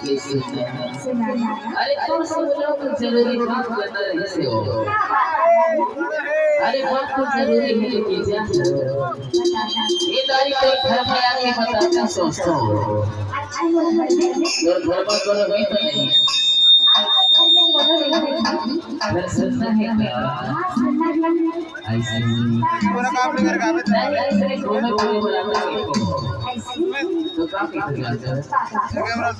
के सुनाना। अरे कौन से लोग जरूरी बात करना रही से हो अरे बात तो जरूरी है कि जान ये दारी कोई घर में आके बताता सोचता हो अच्छा लोग घर में और घर में कोनो भी तो नहीं आपके घर में कोनो नहीं है। अगर सुनना है क्या हाँ सुनना है। ऐसे पूरा काम नहीं कर गावे नहीं ऐसे घूमे घूमे बुलाते हैं ऐसे तो काफी हो जाता है पापा कैमरा